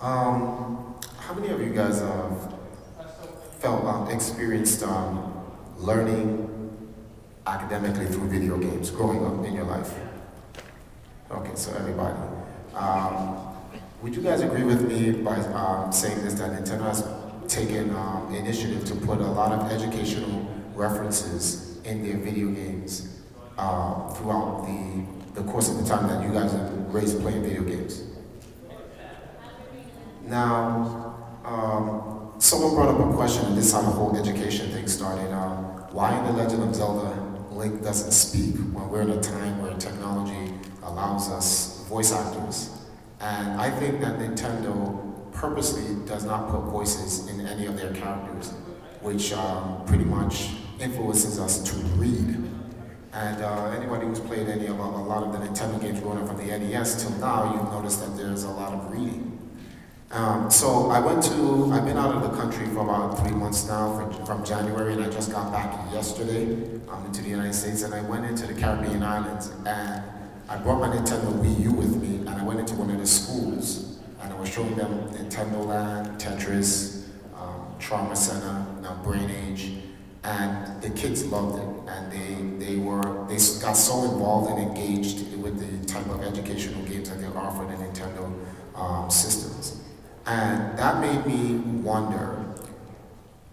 How many of you guys experienced learning academically through video games growing up in your life? Okay, so everybody. Would you guys agree with me by saying this, that Nintendo has taken initiative to put a lot of educational references in their video games throughout the course of the time that you guys are raised playing video games? Now, someone brought up a question, and this is how the whole education thing started. Why in The Legend of Zelda, Link doesn't speak when we're in a time where technology allows us voice actors? And I think that Nintendo purposely does not put voices in any of their characters, which pretty much influences us to read. And anybody who's played any of a lot of the Nintendo games growing up from the NES till now, you've noticed that there's a lot of reading. So I've been out of the country for about 3 months now, from January, and I just got back yesterday into the United States, and I went into the Caribbean islands, and I brought my Nintendo Wii U with me, and I went into one of the schools, and I was showing them Nintendo Land, Tetris, Trauma Center, Brain Age, and the kids loved it, and they got so involved and engaged with the type of educational games that they offer in the Nintendo systems. And that made me wonder,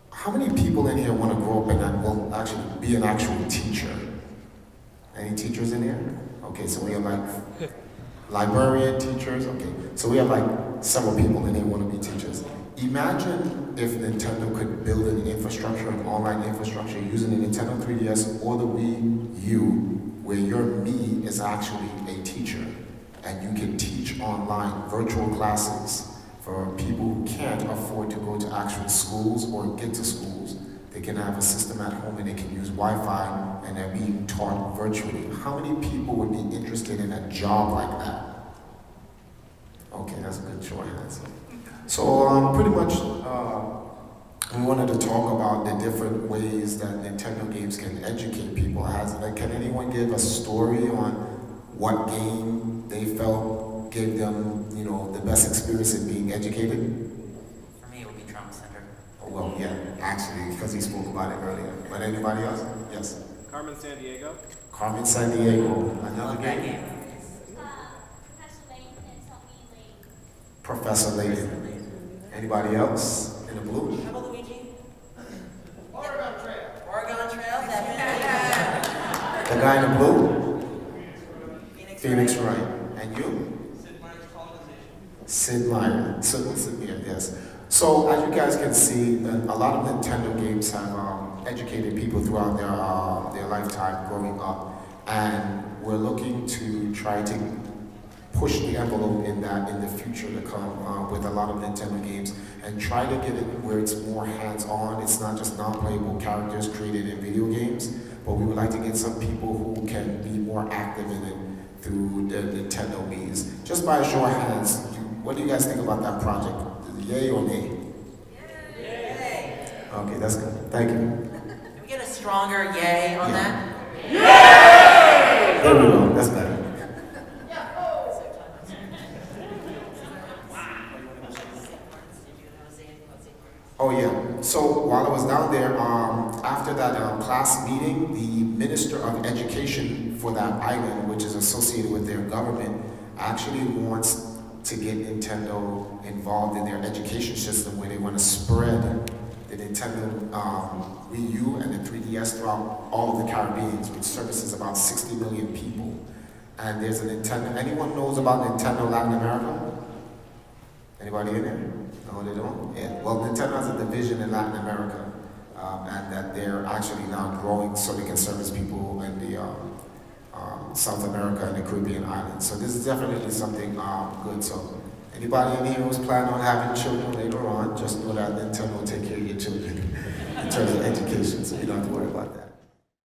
how many people in here want to grow up and will actually be an actual teacher? Any teachers in here? Okay, so we have like librarian teachers. Okay, so we have like several people in here who want to be teachers. Imagine if Nintendo could build an infrastructure, an online infrastructure using the Nintendo 3DS or the Wii U, where your me is actually a teacher, and you can teach online virtual classes for people who can't afford to go to actual schools or get to schools. They can have a system at home and they can use Wi-Fi and they're being taught virtually. How many people would be interested in a job like that? Okay, that's a good short answer. So pretty much we wanted to talk about the different ways that Nintendo games can educate people. Can anyone give a story on what game they felt gave them, the best experience in being educated? For me, it would be Trauma Center. Oh, well, yeah, actually, because he spoke about it earlier. But anybody else? Yes. Carmen Sandiego. Carmen Sandiego. Another game? Professor Layton. Anybody else in the blue? How about Luigi? Oregon Trail. Oregon Trail, definitely. The guy in the blue? Phoenix Wright. And you? Sid Meier. Sid Meier, yes. So as you guys can see, a lot of Nintendo games have educated people throughout their lifetime growing up, and we're looking to try to push the envelope in the future to come with a lot of Nintendo games and try to get it where it's more hands-on. It's not just non-playable characters created in video games, but we would like to get some people who can be more active in it through the Nintendo Wii's. Just by a show of hands, what do you guys think about that project? Yay or nay? Yay. Okay, that's good. Thank you. Can we get a stronger yay on that? Yay! There we go. That's better. Oh yeah. So while I was down there, after that class meeting, the Minister of Education for that island, which is associated with their government, actually wants to get Nintendo involved in their education system, where they want to spread the Nintendo Wii U and the 3DS throughout all of the Caribbean, which services about 60 million people. And there's a Nintendo. Anyone knows about Nintendo Latin America? Anybody in there? No, they don't? Yeah. Well, Nintendo has a division in Latin America, and that they're actually now growing so they can service people in the South America and the Caribbean islands. So this is definitely something good. So anybody in here who's planning on having children later on, just know that Nintendo will take care of your children in terms of education, so you don't have to worry about that.